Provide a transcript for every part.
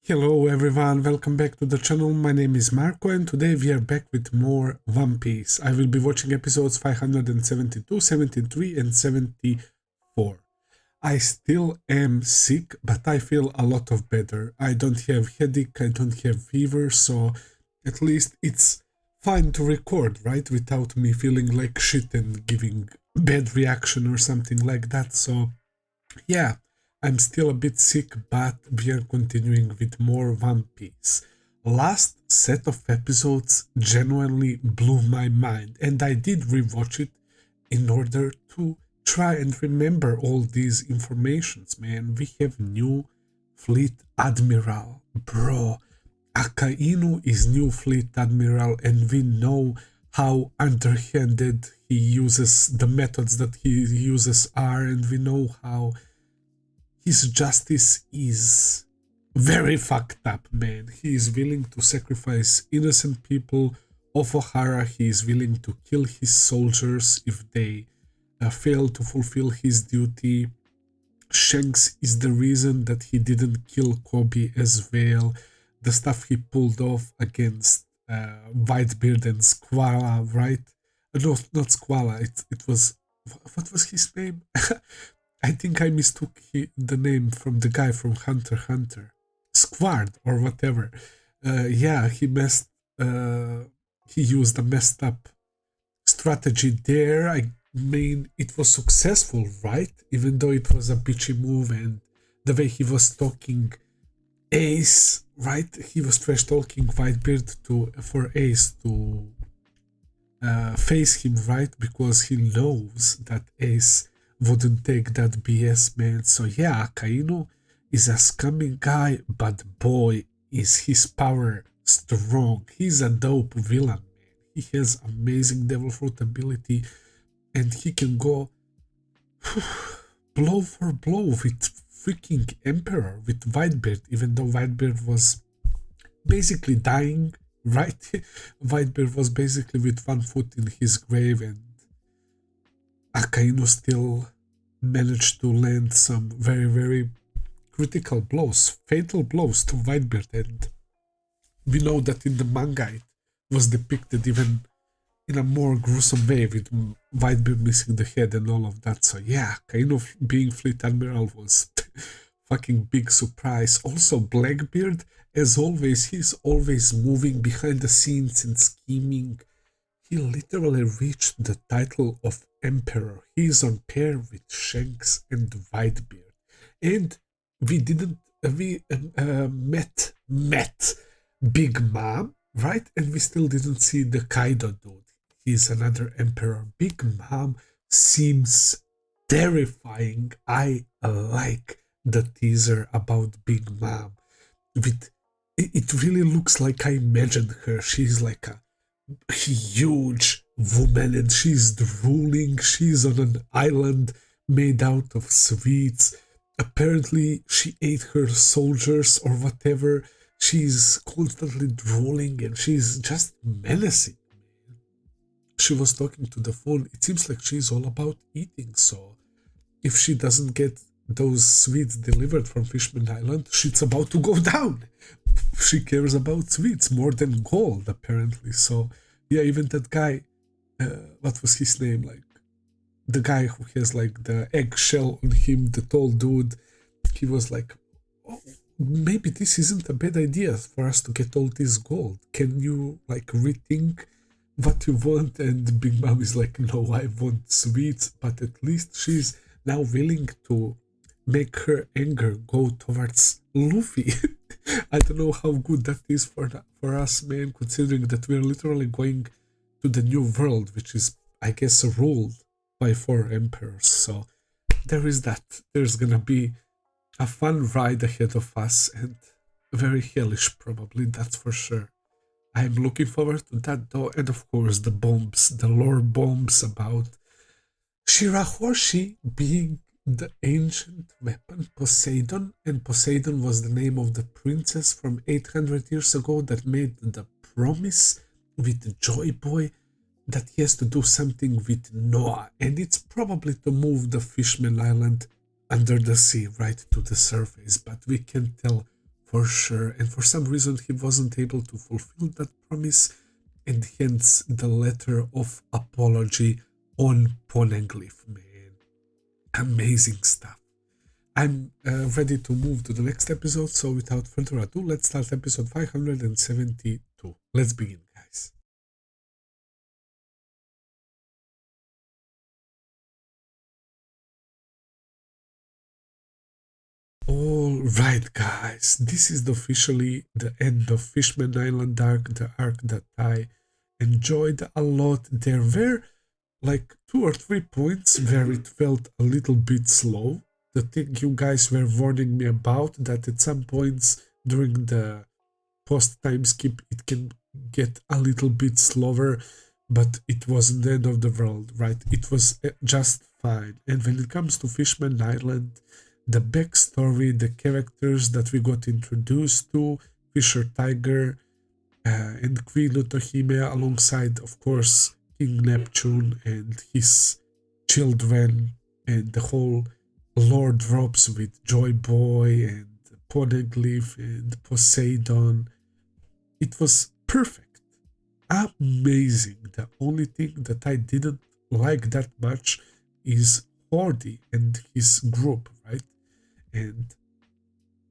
Hello everyone, welcome back to the channel. My name is Marco and today we are back with more One Piece. I will be watching episodes 572, 73 and 74. I still am sick, but I feel a lot of better. I don't have headache, I don't have fever, so at least it's fine to record, right? Without me feeling like shit and giving bad reaction or something like that. So yeah, I'm still a bit sick, but we are continuing with more One Piece. Last set of episodes genuinely blew my mind, and I did rewatch it in order to try and remember all these informations, man. We have new fleet admiral, bro. Akainu is new fleet admiral, and we know how underhanded he uses, the methods that he uses are, and we know how his justice is very fucked up, man. He is willing to sacrifice innocent people of Ohara. He is willing to kill his soldiers if they fail to fulfill his duty. Shanks is the reason that he didn't kill Kobe as well. The stuff he pulled off against Whitebeard and Squala, right? No, not Squala. It was, what was his name? I think I mistook the name from the guy from Hunter x Hunter. Squard or whatever. Yeah, he used a messed up strategy there. I mean, it was successful, right? Even though it was a bitchy move, and the way he was talking Ace, right? He was trash talking Whitebeard for Ace to face him, right? Because he knows that Ace wouldn't take that BS, man. So yeah, Akainu is a scummy guy, but boy, is his power strong. He's a dope villain, man. He has amazing devil fruit ability, and he can go blow for blow with freaking Emperor, with Whitebeard, even though Whitebeard was basically dying, right? Whitebeard was basically with one foot in his grave, and Akainu still managed to land some very, very critical blows, fatal blows to Whitebeard, and we know that in the manga it was depicted even in a more gruesome way, with Whitebeard missing the head and all of that. So yeah, Akainu being Fleet Admiral was fucking big surprise. Also, Blackbeard, as always, he's always moving behind the scenes and scheming. He literally reached the title of Emperor. He is on pair with Shanks and Whitebeard. And we met Big Mom, right? And we still didn't see the Kaido dude. He's another Emperor. Big Mom seems terrifying. I like the teaser about Big Mom. It really looks like I imagined her. She's like a huge woman, and she's drooling. She's on an island made out of sweets. Apparently she ate her soldiers or whatever. She's constantly drooling, and she's just menacing. She was talking to the phone. It seems like she's all about eating, so if she doesn't get those sweets delivered from Fishman Island, shit's about to go down. She cares about sweets more than gold, apparently. So yeah, even that guy, what was his name? Like the guy who has like the eggshell on him, the tall dude, he was like, oh, maybe this isn't a bad idea for us to get all this gold. Can you like rethink what you want? And Big Mom is like, no, I want sweets. But at least she's now willing to make her anger go towards Luffy. I don't know how good that is for us, man, considering that we're literally going to the new world, which is, I guess, ruled by 4 emperors. So there is that. There's gonna be a fun ride ahead of us, and very hellish probably, that's for sure. I'm looking forward to that though, and of course the bombs, the lore bombs about Shirahoshi being the ancient weapon Poseidon, and Poseidon was the name of the princess from 800 years ago that made the promise with Joy Boy that he has to do something with Noah, and it's probably to move the Fishman Island under the sea right to the surface, but we can't tell for sure. And for some reason, he wasn't able to fulfill that promise, and hence the letter of apology on Poneglyph, man. Amazing stuff. I'm ready to move to the next episode, so without further ado, let's start episode 572. Let's begin, guys. Alright, guys, this is officially the end of Fishman Island arc, the arc that I enjoyed a lot. There were like 2 or 3 points where it felt a little bit slow. The thing you guys were warning me about, that at some points during the post time skip it can get a little bit slower, but it wasn't the end of the world, right? It was just fine. And when it comes to Fishman Island, the backstory, the characters that we got introduced to, Fisher Tiger and Queen Otohime, alongside, of course, King Neptune and his children, and the whole lore drops with Joy Boy and Poneglyph and Poseidon. It was perfect. Amazing. The only thing that I didn't like that much is Hordy and his group, right? And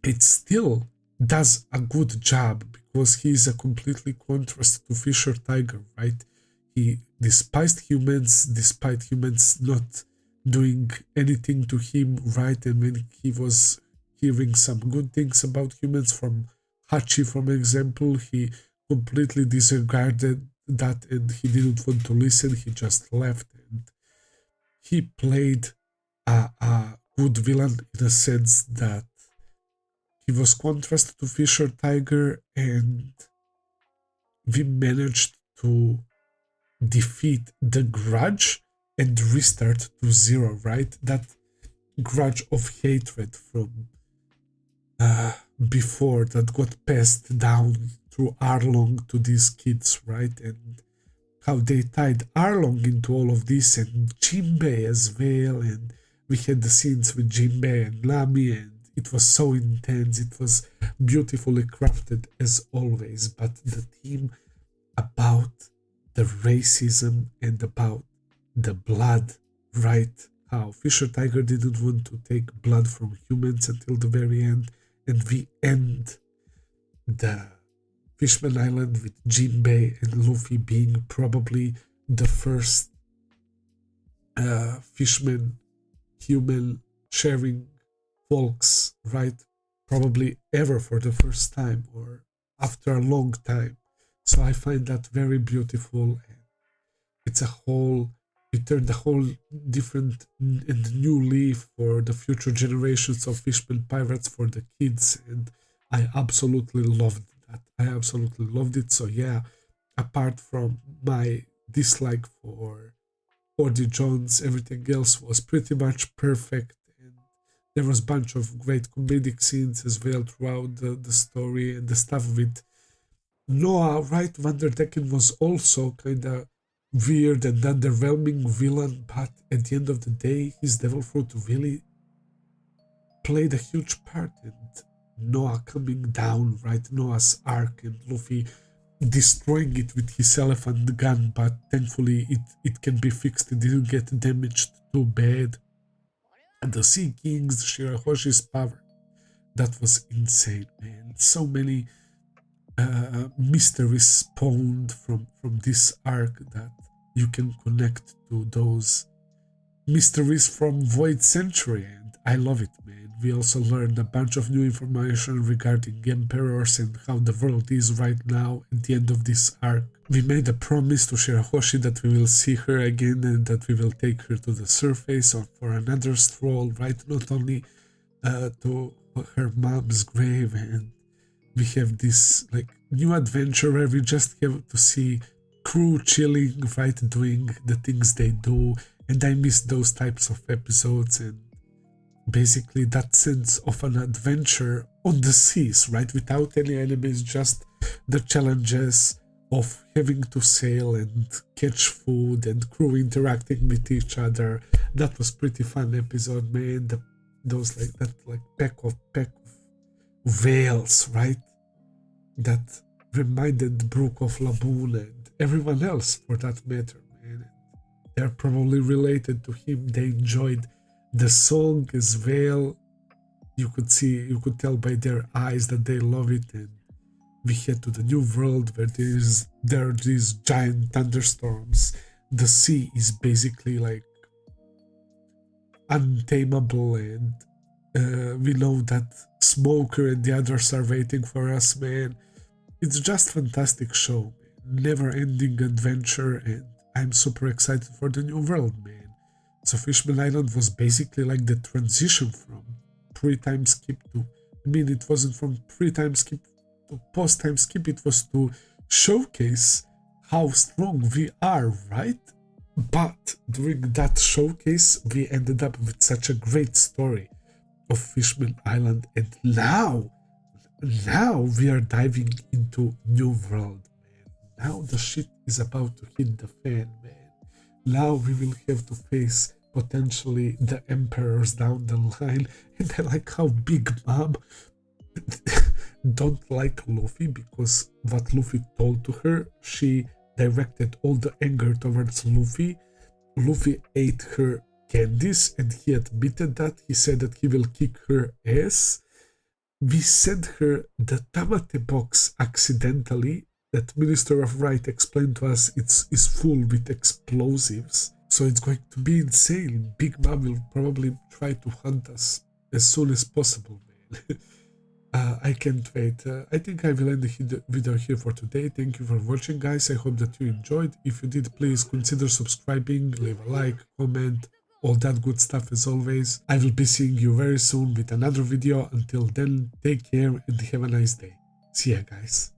it still does a good job because he is a completely contrast to Fisher Tiger, right? He despised humans, despite humans not doing anything to him, right? And when he was hearing some good things about humans from Hachi, for example, he completely disregarded that and he didn't want to listen. He just left, and he played a good villain in a sense that he was contrast to Fisher Tiger, and we managed to defeat the grudge and restart to zero, right? That grudge of hatred from before that got passed down through Arlong to these kids, right? And how they tied Arlong into all of this, and Jinbei as well, and we had the scenes with Jinbei and Nami, and it was so intense. It was beautifully crafted as always, but the theme about the racism and about the blood, right? How Fisher Tiger didn't want to take blood from humans until the very end, and we end the Fishman Island with Jinbei and Luffy being probably the first Fishman human sharing folks, right? Probably ever for the first time or after a long time. So I find that very beautiful. It's a whole, it turned a whole different and new leaf for the future generations of Fishman pirates for the kids, and I absolutely loved that. I absolutely loved it. So yeah, apart from my dislike for Cody Jones, everything else was pretty much perfect, and there was a bunch of great comedic scenes as well throughout the story, and the stuff with Noah, right? Vanderdecken was also kind of weird and underwhelming villain, but at the end of the day, his Devil Fruit really played a huge part, and Noah coming down, right? Noah's arc, and Luffy destroying it with his elephant gun, but thankfully it can be fixed. It didn't get damaged too bad. And the Sea Kings, Shirahoshi's power, that was insane, man. So many mysteries spawned from this arc that you can connect to those mysteries from Void Century, and I love it, man. We also learned a bunch of new information regarding emperors and how the world is right now at the end of this arc. We made a promise to Shirahoshi that we will see her again and that we will take her to the surface or for another stroll, right? Not only to her mom's grave, and we have this like new adventure where we just have to see crew chilling, right, doing the things they do, and I miss those types of episodes, and basically that sense of an adventure on the seas, right, without any enemies, just the challenges of having to sail and catch food and crew interacting with each other. That was pretty fun episode, man. Those like that like pack of whales, right? That reminded Brooke of Laboon and everyone else for that matter, man. They're probably related to him. They enjoyed the song as well. You could tell by their eyes that they love it. And we head to the new world where there are these giant thunderstorms. The sea is basically like untamable, and we know that Smoker and the others are waiting for us, man. It's just fantastic show, man. Never-ending adventure, and I'm super excited for the new world, man. So Fishman Island was basically like the transition from pre-time skip to, I mean, it wasn't from pre-time skip to post-time skip, it was to showcase how strong we are, right? But during that showcase, we ended up with such a great story of Fishman Island, and now we are diving into new world, man. Now the shit is about to hit the fan, man. Now we will have to face potentially the emperors down the line, and I like how Big Mom don't like Luffy, because what Luffy told to her, she directed all the anger towards Luffy. Luffy ate her candies, and he admitted that. He said that he will kick her ass. We sent her the Tamate box accidentally. That Minister of Right explained to us is full with explosives. So it's going to be insane. Big Mom will probably try to hunt us as soon as possible, man. I can't wait. I think I will end the video here for today. Thank you for watching, guys. I hope that you enjoyed. If you did, please consider subscribing, leave a like, comment, all that good stuff as always. I will be seeing you very soon with another video. Until then, take care and have a nice day. See ya, guys.